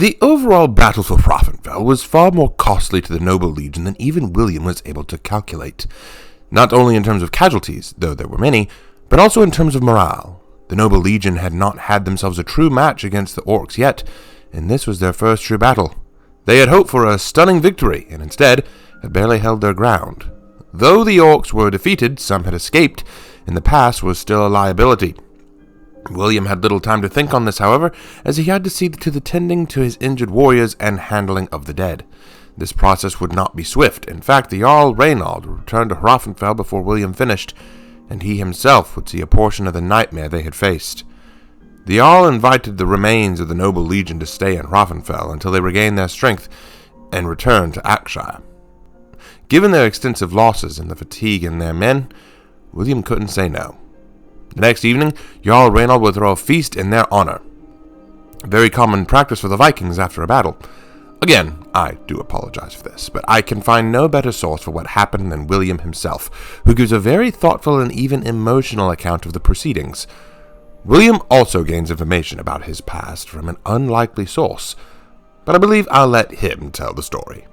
The overall battle for Hrafnfell was far more costly to the noble legion than even William was able to calculate. Not only in terms of casualties, though there were many, but also in terms of morale. The noble legion had not had themselves a true match against the orcs yet, and this was their first true battle. They had hoped for a stunning victory, and instead had barely held their ground. Though the orcs were defeated, some had escaped, and the pass was still a liability. William had little time to think on this, however, as he had to see to the tending to his injured warriors and handling of the dead. This process would not be swift. In fact, the Jarl Ranald would return to Hrafnfell before William finished, and he himself would see a portion of the nightmare they had faced. The Jarl invited the remains of the noble legion to stay in Hrafnfell until they regained their strength and returned to Akshire. Given their extensive losses and the fatigue in their men, William couldn't say no. The next evening, Jarl Ranald would throw a feast in their honor. A very common practice for the Vikings after a battle. Again, I do apologize for this, but I can find no better source for what happened than William himself, who gives a very thoughtful and even emotional account of the proceedings. William also gains information about his past from an unlikely source, but I believe I'll let him tell the story.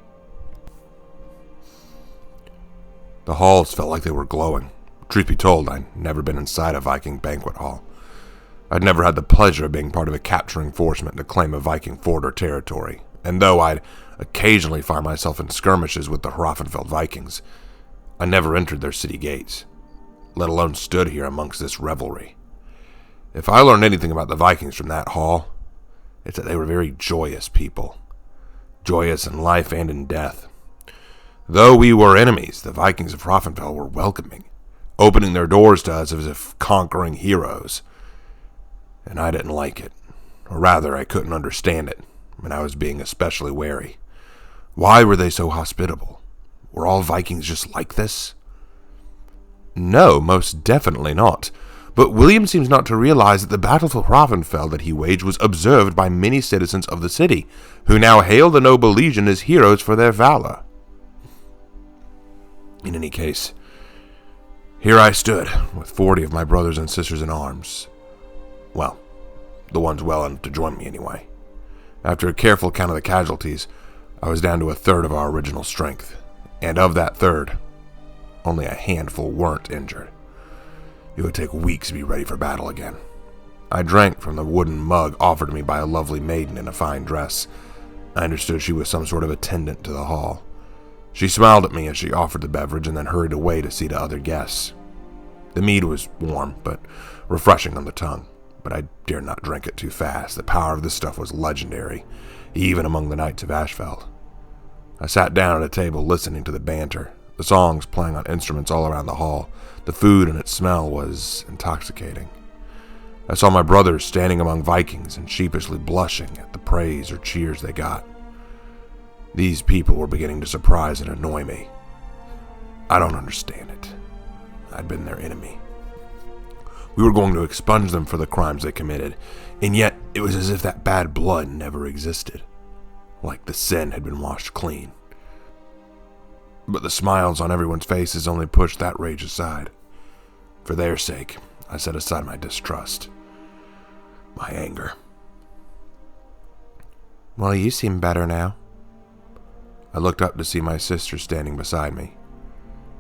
The halls felt like they were glowing. Truth be told, I'd never been inside a Viking banquet hall. I'd never had the pleasure of being part of a capturing force meant to claim a Viking fort or territory, and though I'd occasionally find myself in skirmishes with the Hrafnfell Vikings, I never entered their city gates, let alone stood here amongst this revelry. If I learned anything about the Vikings from that hall, it's that they were very joyous people, joyous in life and in death. Though we were enemies, the Vikings of Hrafnfell were welcoming, opening their doors to us as if conquering heroes. And I didn't like it, or rather I couldn't understand it, and I was being especially wary. Why were they so hospitable? Were all Vikings just like this? No, most definitely not. But William seems not to realize that the battle for Hrafnfell that he waged was observed by many citizens of the city, who now hail the noble legion as heroes for their valor. In any case, here I stood, with 40 of my brothers and sisters in arms. Well, the ones well enough to join me anyway. After a careful count of the casualties, I was down to a third of our original strength, and of that third, only a handful weren't injured. It would take weeks to be ready for battle again. I drank from the wooden mug offered to me by a lovely maiden in a fine dress. I understood she was some sort of attendant to the hall. She smiled at me as she offered the beverage and then hurried away to see to other guests. The mead was warm, but refreshing on the tongue, but I dared not drink it too fast. The power of this stuff was legendary, even among the knights of Ashfeld. I sat down at a table listening to the banter, the songs playing on instruments all around the hall. The food and its smell was intoxicating. I saw my brothers standing among Vikings and sheepishly blushing at the praise or cheers they got. These people were beginning to surprise and annoy me. I don't understand it. I'd been their enemy. We were going to expunge them for the crimes they committed, and yet it was as if that bad blood never existed, like the sin had been washed clean. But the smiles on everyone's faces only pushed that rage aside. For their sake, I set aside my distrust, my anger. Well, you seem better now. I looked up to see my sister standing beside me.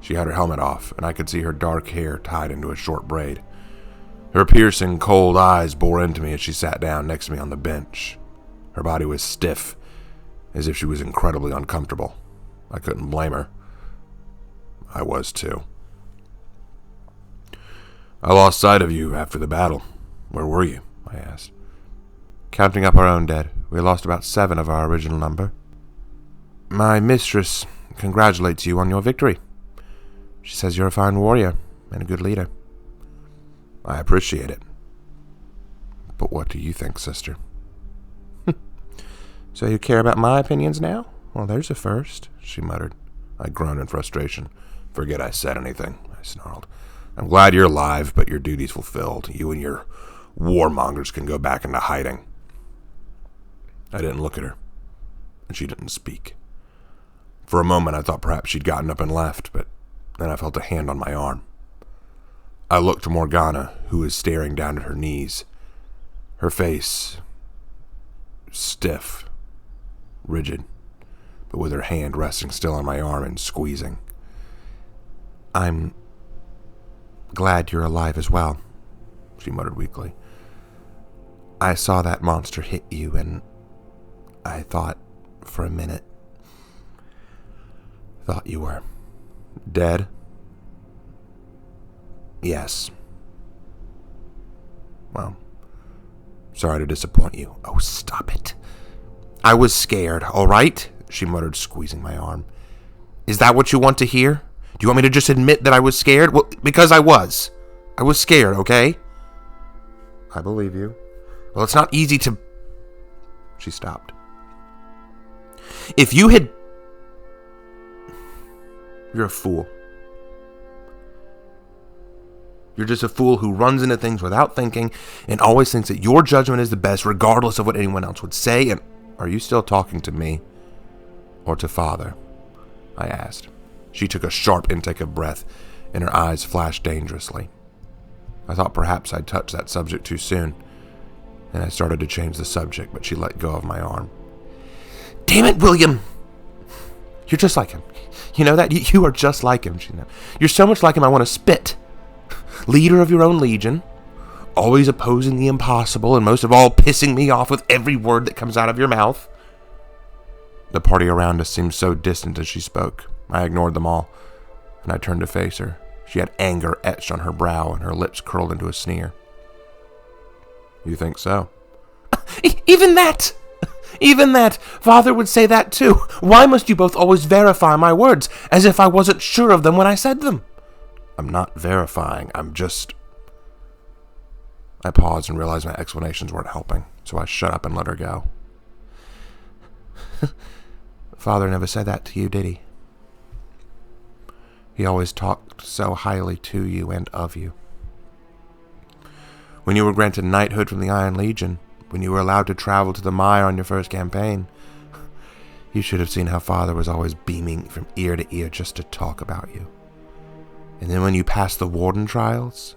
She had her helmet off, and I could see her dark hair tied into a short braid. Her piercing, cold eyes bore into me as she sat down next to me on the bench. Her body was stiff, as if she was incredibly uncomfortable. I couldn't blame her. I was too. I lost sight of you after the battle. Where were you? I asked. Counting up our own dead, we lost about 7 of our original number. My mistress congratulates you on your victory. She says you're a fine warrior and a good leader. I appreciate it. But what do you think, sister? So you care about my opinions now? Well, there's a first, she muttered. I groaned in frustration. Forget I said anything, I snarled. I'm glad you're alive, but your duty's fulfilled. You and your warmongers can go back into hiding. I didn't look at her, and she didn't speak. For a moment, I thought perhaps she'd gotten up and left, but then I felt a hand on my arm. I looked to Morgana, who was staring down at her knees, her face stiff rigid, but with her hand resting still on my arm and squeezing. "I'm glad you're alive as well," she muttered weakly. "I saw that monster hit you, and I thought for a minute, thought you were dead." "Yes." "Well, sorry to disappoint you." "Oh, stop it. I was scared, all right?" she muttered, squeezing my arm. "Is that what you want to hear? Do you want me to just admit that I was scared? Well, because I was. I was scared, okay?" "I believe you." "Well, it's not easy to..." She stopped. "If you had..." "You're a fool. You're just a fool who runs into things without thinking and always thinks that your judgment is the best regardless of what anyone else would say. And are you still talking to me or to Father?" I asked. She took a sharp intake of breath and her eyes flashed dangerously. I thought perhaps I'd touched that subject too soon, and I started to change the subject, but she let go of my arm. "Damn it, William! You're just like him. You know that? You are just like him. You're so much like him I want to spit. Leader of your own legion, always opposing the impossible, and most of all, pissing me off with every word that comes out of your mouth." The party around us seemed so distant as she spoke. I ignored them all, and I turned to face her. She had anger etched on her brow, and her lips curled into a sneer. "You think so?" Even that! Even that! Father would say that too. Why must you both always verify my words, as if I wasn't sure of them when I said them?" "I'm not verifying, I'm just..." I paused and realized my explanations weren't helping, so I shut up and let her go. "Father never said that to you, did he? He always talked so highly to you and of you. When you were granted knighthood from the Iron Legion, when you were allowed to travel to the Mire on your first campaign, you should have seen how Father was always beaming from ear to ear just to talk about you. And then when you passed the warden trials,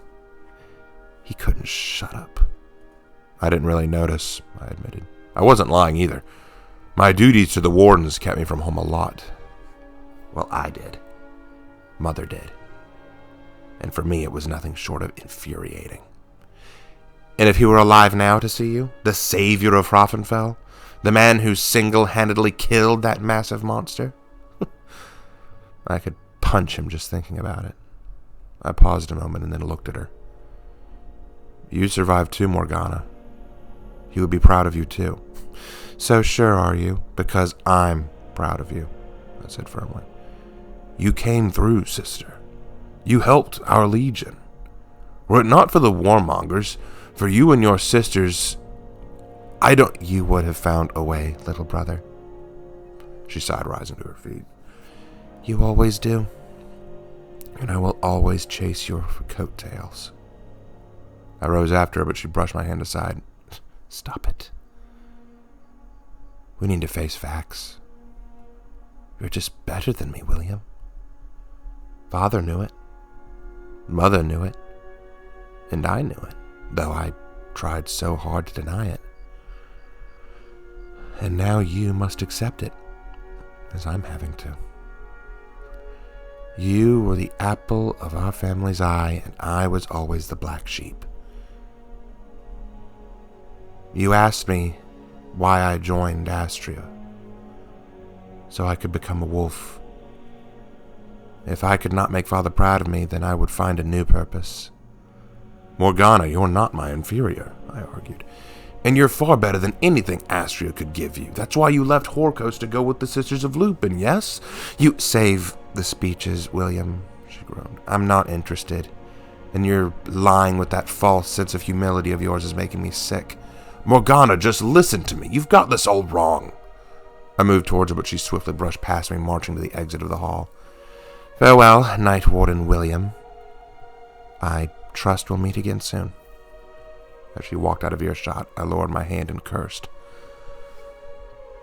he couldn't shut up." "I didn't really notice," I admitted. I wasn't lying either. My duties to the wardens kept me from home a lot. Well, I did. Mother did. And for me, it was nothing short of infuriating. And if he were alive now to see you, the savior of Hrafnfell, the man who single-handedly killed that massive monster, I could punch him just thinking about it. I paused a moment and then looked at her. "You survived too, Morgana. He would be proud of you too." "So sure are you, because I'm proud of you," I said firmly. "You came through, sister. You helped our legion. Were it not for the warmongers, for you and your sisters, you would have found a way, little brother." She sighed, rising to her feet. "You always do. And I will always chase your coattails." I rose after her, but she brushed my hand aside. "Stop it. We need to face facts. You're just better than me, William. Father knew it. Mother knew it. And I knew it, though I tried so hard to deny it. And now you must accept it, as I'm having to. You were the apple of our family's eye, and I was always the black sheep. You asked me why I joined Astria, so I could become a wolf. If I could not make Father proud of me, then I would find a new purpose. Morgana, you're not my inferior, I argued, and you're far better than anything Astria could give you. That's why you left Horkos to go with the Sisters of Lupin, yes? You save the speeches, William, she groaned. I'm not interested, and your lying with that false sense of humility of yours is making me sick. Morgana, just listen to me. You've got this all wrong. I moved towards her, but she swiftly brushed past me, marching to the exit of the hall. Farewell, Night Warden William. I trust we'll meet again soon. As she walked out of earshot, I lowered my hand and cursed.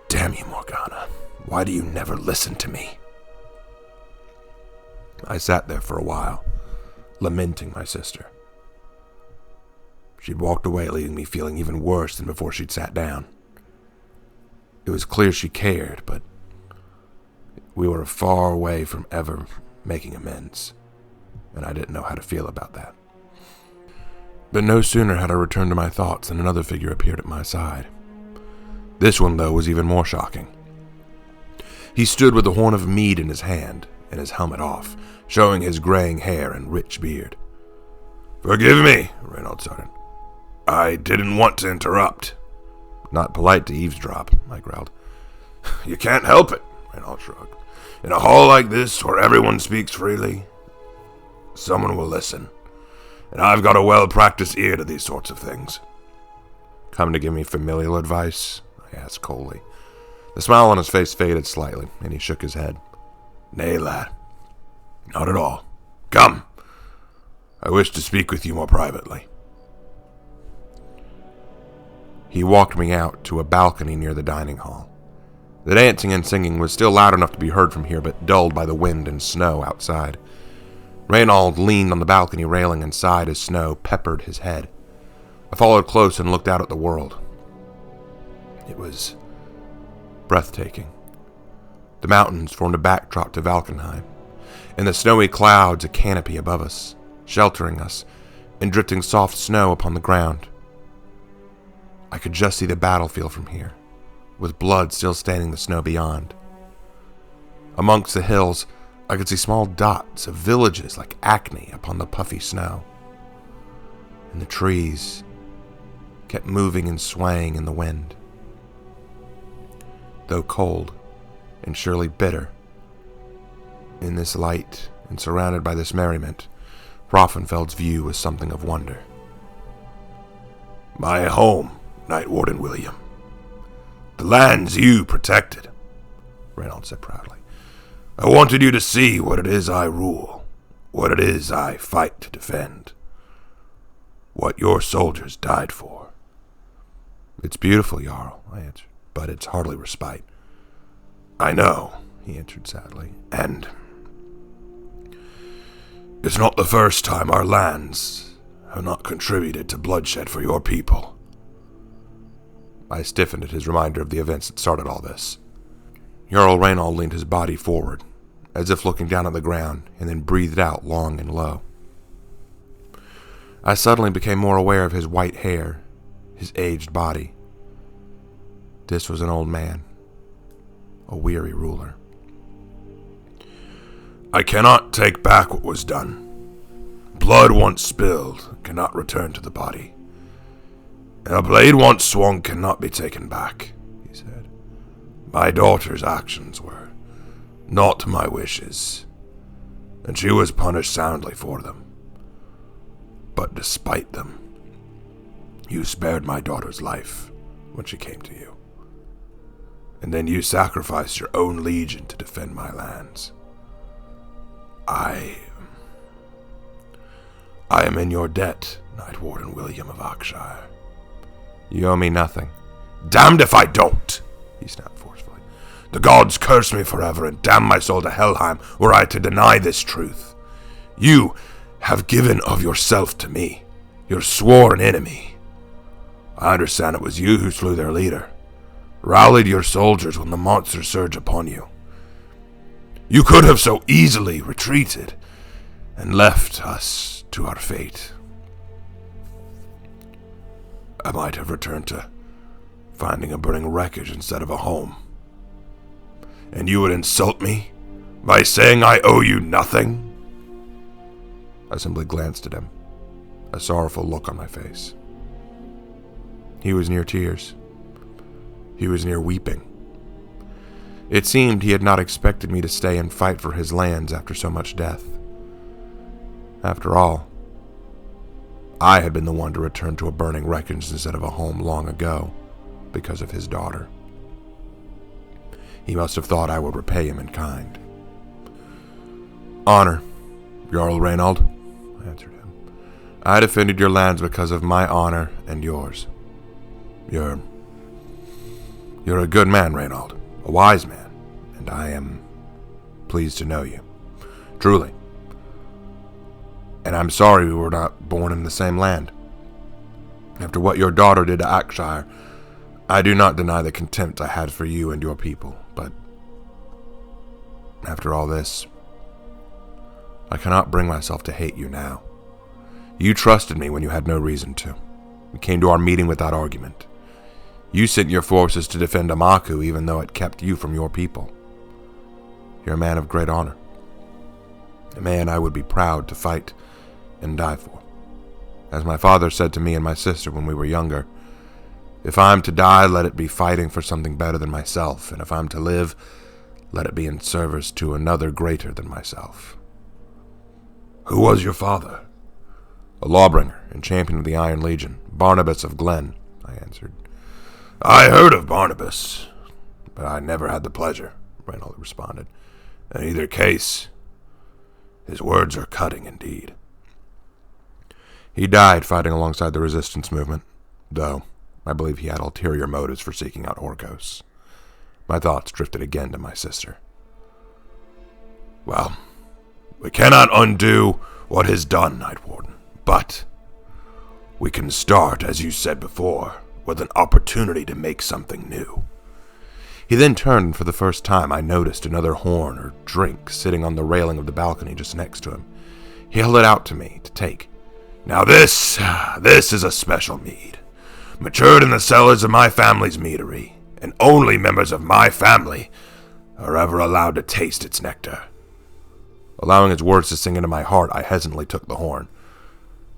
Damn you, Morgana. Why do you never listen to me? I sat there for a while, lamenting my sister. She'd walked away, leaving me feeling even worse than before she'd sat down. It was clear she cared, but we were far away from ever making amends, and I didn't know how to feel about that. But no sooner had I returned to my thoughts than another figure appeared at my side. This one, though, was even more shocking. He stood with a horn of mead in his hand and his helmet off, showing his graying hair and rich beard. "Forgive me," Reinhold started. "I didn't want to interrupt." "Not polite to eavesdrop," I growled. "You can't help it," Reinhold shrugged. "In a hall like this, where everyone speaks freely, someone will listen. And I've got a well-practiced ear to these sorts of things." "Come to give me familial advice?" I asked coldly. The smile on his face faded slightly, and he shook his head. "Nay, lad. Not at all. Come. I wish to speak with you more privately." He walked me out to a balcony near the dining hall. The dancing and singing was still loud enough to be heard from here, but dulled by the wind and snow outside. Reinhold leaned on the balcony railing and sighed as snow peppered his head. I followed close and looked out at the world. It was breathtaking. The mountains formed a backdrop to Valkenheim, and the snowy clouds a canopy above us, sheltering us, and drifting soft snow upon the ground. I could just see the battlefield from here, with blood still staining the snow beyond. Amongst the hills, I could see small dots of villages like acne upon the puffy snow. And the trees kept moving and swaying in the wind. Though cold and surely bitter, in this light and surrounded by this merriment, Raffenfeld's view was something of wonder. "My home, Night Warden William. The lands you protected," Reinhold said proudly. "I wanted you to see what it is I rule, what it is I fight to defend, what your soldiers died for." "It's beautiful, Jarl," I answered, "but it's hardly respite." "I know," he answered sadly, "and it's not the first time our lands have not contributed to bloodshed for your people." I stiffened at his reminder of the events that started all this. Jarl Ranald leaned his body forward, as if looking down at the ground, and then breathed out long and low. I suddenly became more aware of his white hair, his aged body. This was an old man, a weary ruler. "I cannot take back what was done. Blood once spilled cannot return to the body. And a blade once swung cannot be taken back," he said. "My daughter's actions were not my wishes, and she was punished soundly for them. But despite them, you spared my daughter's life when she came to you. And then you sacrificed your own legion to defend my lands. I am in your debt, Night Warden William of Oxshire." "You owe me nothing." "Damned if I don't," he snapped forcefully. "The gods curse me forever and damn my soul to Helheim were I to deny this truth. You have given of yourself to me, your sworn enemy. I understand it was you who slew their leader, rallied your soldiers when the monsters surged upon you. You could have so easily retreated and left us to our fate. I might have returned to finding a burning wreckage instead of a home. And you would insult me by saying I owe you nothing?" I simply glanced at him, a sorrowful look on my face. He was near tears. He was near weeping. It seemed he had not expected me to stay and fight for his lands after so much death. After all, I had been the one to return to a burning wreckage instead of a home long ago because of his daughter. He must have thought I would repay him in kind. "Honor, Jarl Ranald," I answered him. "I defended your lands because of my honor and yours. You're a good man, Reinhold, a wise man, and I am pleased to know you. Truly. And I'm sorry we were not born in the same land. After what your daughter did to Oxshire, I do not deny the contempt I had for you and your people, but after all this, I cannot bring myself to hate you now. You trusted me when you had no reason to. You came to our meeting without argument. You sent your forces to defend Amaku even though it kept you from your people. You're a man of great honor. A man I would be proud to fight and die for. As my father said to me and my sister when we were younger, if I'm to die, let it be fighting for something better than myself, and if I'm to live, let it be in service to another greater than myself. Who was your father? A lawbringer and champion of the Iron Legion, Barnabas of Glen, I answered. I heard of Barnabas, but I never had the pleasure, Reinhold responded. In either case, his words are cutting indeed. He died fighting alongside the resistance movement, though I believe he had ulterior motives for seeking out Orcos. My thoughts drifted again to my sister. Well, we cannot undo what is done, Night Warden, but we can start, as you said before, with an opportunity to make something new. He then turned, and for the first time I noticed another horn or drink sitting on the railing of the balcony just next to him. He held it out to me to take. Now this is a special mead, matured in the cellars of my family's meadery, and only members of my family are ever allowed to taste its nectar. Allowing his words to sink into my heart, I hesitantly took the horn.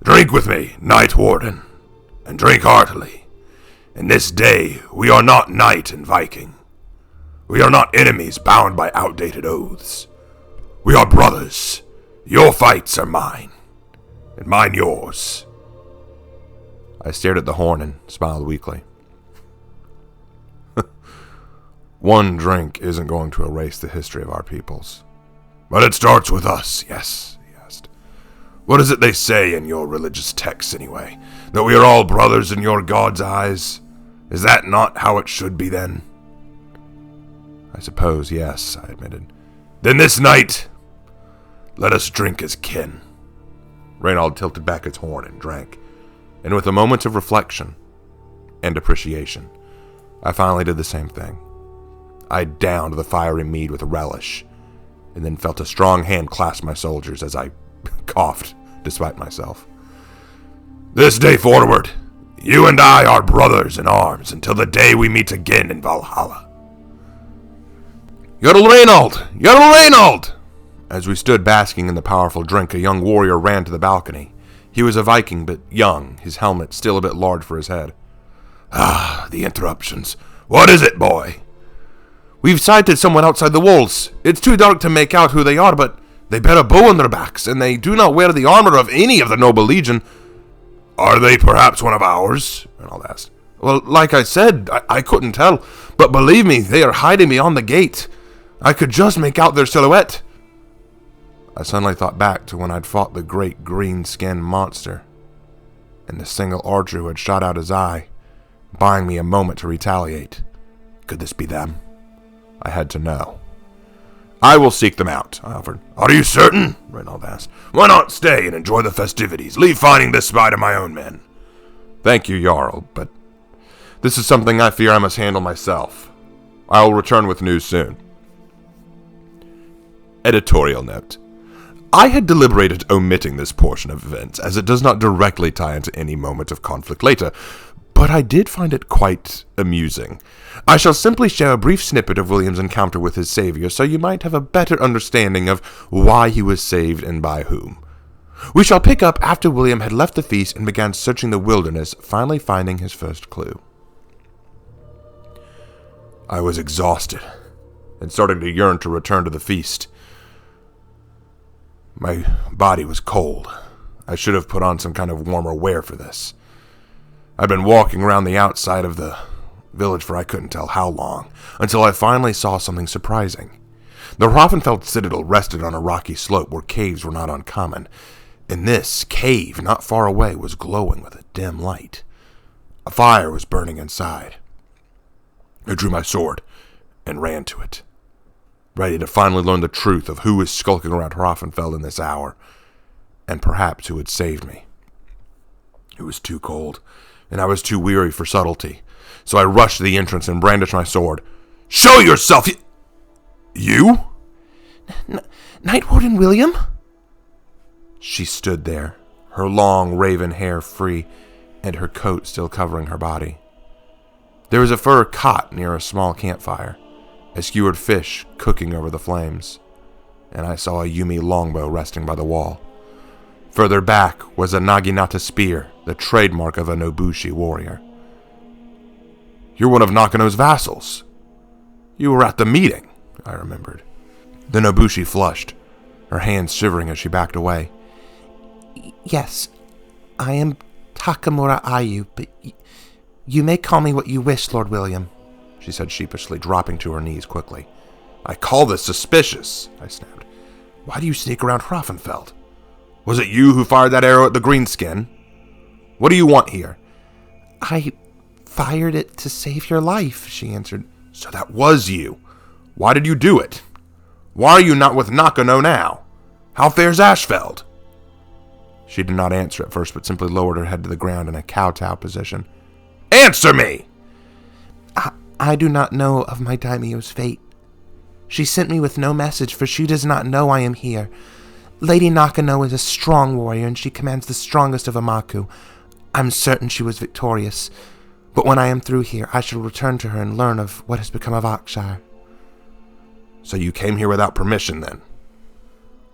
Drink with me, Night Warden, and drink heartily. In this day, we are not knight and Viking. We are not enemies bound by outdated oaths. We are brothers. Your fights are mine, and mine yours. I stared at the horn and smiled weakly. One drink isn't going to erase the history of our peoples. But it starts with us, yes, he asked. What is it they say in your religious texts, anyway? That we are all brothers in your God's eyes? Is that not how it should be, then? I suppose, yes, I admitted. Then this night, let us drink as kin. Reinhold tilted back his horn and drank, and with a moment of reflection and appreciation, I finally did the same thing. I downed the fiery mead with relish, and then felt a strong hand clasp my shoulders as I coughed despite myself. This day forward, you and I are brothers in arms until the day we meet again in Valhalla. Jarl Ranald! Jarl Ranald! As we stood basking in the powerful drink, a young warrior ran to the balcony. He was a Viking, but young, his helmet still a bit large for his head. Ah, the interruptions. What is it, boy? We've sighted someone outside the walls. It's too dark to make out who they are, but they bear a bow on their backs, and they do not wear the armor of any of the noble legion. Are they perhaps one of ours? Reinhold asked. Well, like I said, I couldn't tell, but believe me, they are hiding beyond the gate. I could just make out their silhouette. I suddenly thought back to when I'd fought the great green-skinned monster, and the single archer who had shot out his eye, buying me a moment to retaliate. Could this be them? I had to know. I will seek them out, I offered. Are you certain? Reinhold asked. Why not stay and enjoy the festivities? Leave finding this spy to my own men. Thank you, Jarl, but this is something I fear I must handle myself. I will return with news soon. Editorial note. I had deliberated omitting this portion of events, as it does not directly tie into any moment of conflict later, but I did find it quite amusing. I shall simply share a brief snippet of William's encounter with his savior, so you might have a better understanding of why he was saved and by whom. We shall pick up after William had left the feast and began searching the wilderness, finally finding his first clue. I was exhausted, and starting to yearn to return to the feast. My body was cold. I should have put on some kind of warmer wear for this. I'd been walking around the outside of the village for I couldn't tell how long, until I finally saw something surprising. The Hoffenfeld citadel rested on a rocky slope where caves were not uncommon, and this cave, not far away, was glowing with a dim light. A fire was burning inside. I drew my sword and ran to it, ready to finally learn the truth of who was skulking around Hoffenfeld in this hour, and perhaps who had saved me. It was too cold, and I was too weary for subtlety, so I rushed to the entrance and brandished my sword. "Show yourself, you?" Night Warden William? She stood there, her long raven hair free, and her coat still covering her body. There was a fur cot near a small campfire, a skewered fish cooking over the flames, and I saw a Yumi longbow resting by the wall. Further back was a Naginata spear, the trademark of a Nobushi warrior. "You're one of Nakano's vassals. You were at the meeting," I remembered. The Nobushi flushed, her hands shivering as she backed away. "Yes, I am Takamura Ayu, but you may call me what you wish, Lord William," she said sheepishly, dropping to her knees quickly. "I call this suspicious," I snapped. "Why do you sneak around Hraffenfeld? Was it you who fired that arrow at the greenskin? What do you want here?" "I fired it to save your life," she answered. "So that was you. Why did you do it? Why are you not with Nakano now? How fares Ashfeld?" She did not answer at first, but simply lowered her head to the ground in a kowtow position. "Answer me!" I do not know of my daimyo's fate. She sent me with no message, for she does not know I am here. Lady Nakano is a strong warrior, and she commands the strongest of Amaku. I'm certain she was victorious, but when I am through here, I shall return to her and learn of what has become of Akshire." "So you came here without permission, then?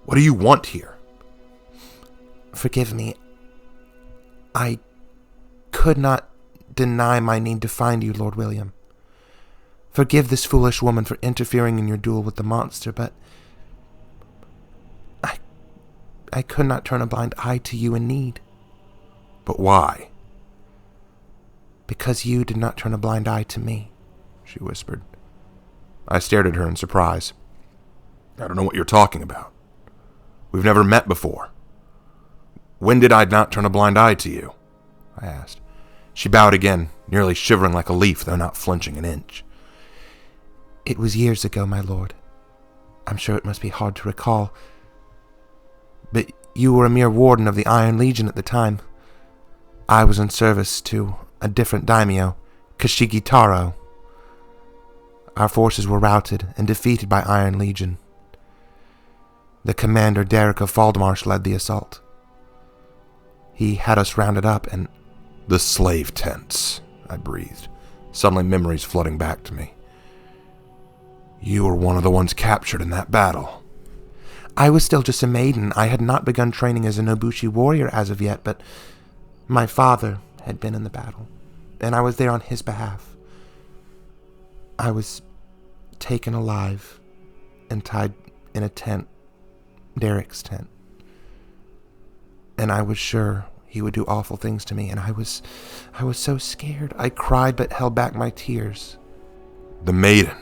What do you want here?" "Forgive me. I could not deny my need to find you, Lord William. Forgive this foolish woman for interfering in your duel with the monster, but I could not turn a blind eye to you in need." "But why?" "Because you did not turn a blind eye to me," she whispered. I stared at her in surprise. "I don't know what you're talking about. We've never met before. When did I not turn a blind eye to you?" I asked. She bowed again, nearly shivering like a leaf, though not flinching an inch. "It was years ago, my lord. I'm sure it must be hard to recall. But you were a mere warden of the Iron Legion at the time. I was in service to a different daimyo, Kashigi Taro. Our forces were routed and defeated by Iron Legion. The commander, Derek of Faldmarsh, led the assault. He had us rounded up and—" "The slave tents," I breathed, suddenly memories flooding back to me. "You were one of the ones captured in that battle." "I was still just a maiden. I had not begun training as a Nobushi warrior as of yet, but my father had been in the battle, and I was there on his behalf. I was taken alive and tied in a tent, Derek's tent. And I was sure he would do awful things to me, and I was so scared. I cried but held back my tears." "The maiden.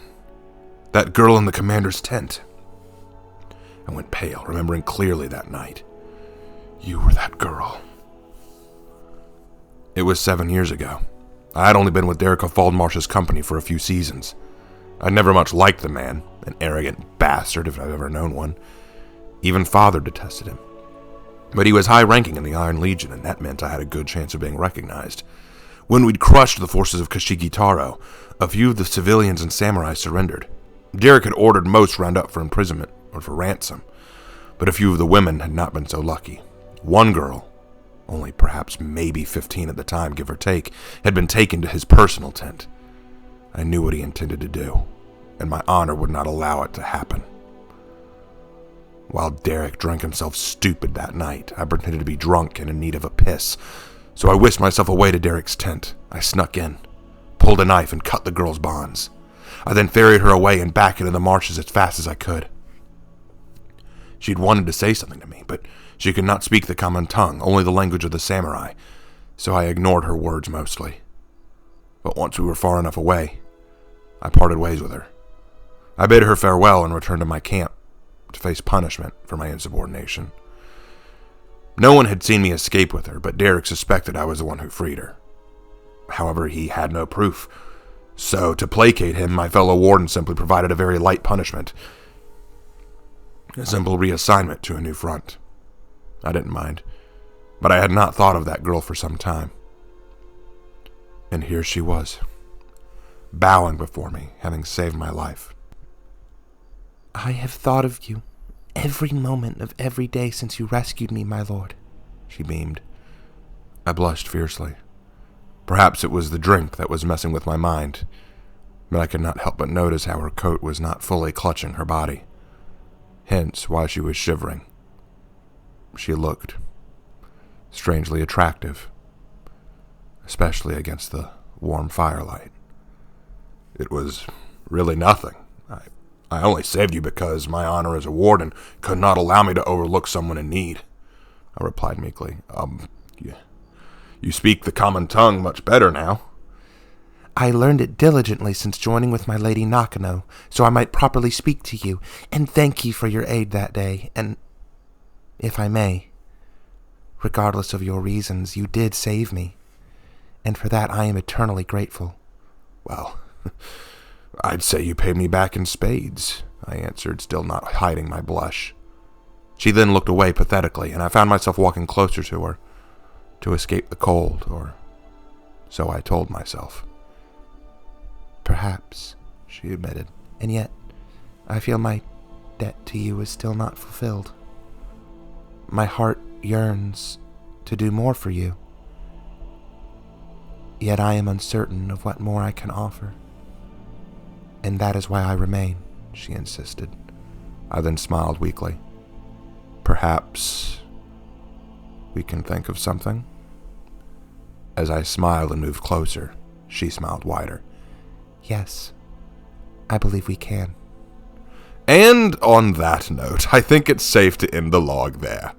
That girl in the commander's tent." I went pale, remembering clearly that night. "You were that girl." It was 7 years ago. I had only been with Derek of Faldmarsh's company for a few seasons. I'd never much liked the man, an arrogant bastard if I've ever known one. Even father detested him. But he was high-ranking in the Iron Legion, and that meant I had a good chance of being recognized. When we'd crushed the forces of Kashigi Taro, a few of the civilians and samurai surrendered. Derek had ordered most round up for imprisonment or for ransom, but a few of the women had not been so lucky. One girl, only perhaps maybe 15 at the time, give or take, had been taken to his personal tent. I knew what he intended to do, and my honor would not allow it to happen. While Derek drank himself stupid that night, I pretended to be drunk and in need of a piss, so I whisked myself away to Derek's tent. I snuck in, pulled a knife, and cut the girl's bonds. I then ferried her away and back into the marshes as fast as I could. She'd wanted to say something to me, but she could not speak the common tongue, only the language of the samurai, so I ignored her words mostly. But once we were far enough away, I parted ways with her. I bid her farewell and returned to my camp to face punishment for my insubordination. No one had seen me escape with her, but Derek suspected I was the one who freed her. However, he had no proof, so to placate him, my fellow warden simply provided a very light punishment. A simple reassignment to a new front. I didn't mind, but I had not thought of that girl for some time. And here she was, bowing before me, having saved my life. I have thought of you every moment of every day since you rescued me, my lord, she beamed. I blushed fiercely. Perhaps it was the drink that was messing with my mind, but I could not help but notice how her coat was not fully clutching her body, hence why she was shivering. She looked strangely attractive, especially against the warm firelight. It was really nothing. I only saved you because my honor as a warden could not allow me to overlook someone in need, I replied meekly. You speak the common tongue much better now. I learned it diligently since joining with my lady Nakano, so I might properly speak to you, and thank you for your aid that day, and, if I may, regardless of your reasons, you did save me, and for that I am eternally grateful. Well, I'd say you paid me back in spades, I answered, still not hiding my blush. She then looked away pathetically, and I found myself walking closer to her, to escape the cold, or so I told myself. Perhaps, she admitted, and yet I feel my debt to you is still not fulfilled. My heart yearns to do more for you, yet I am uncertain of what more I can offer. And that is why I remain, she insisted. I then smiled weakly. Perhaps we can think of something? As I smiled and moved closer, she smiled wider. Yes, I believe we can. And on that note, I think it's safe to end the log there.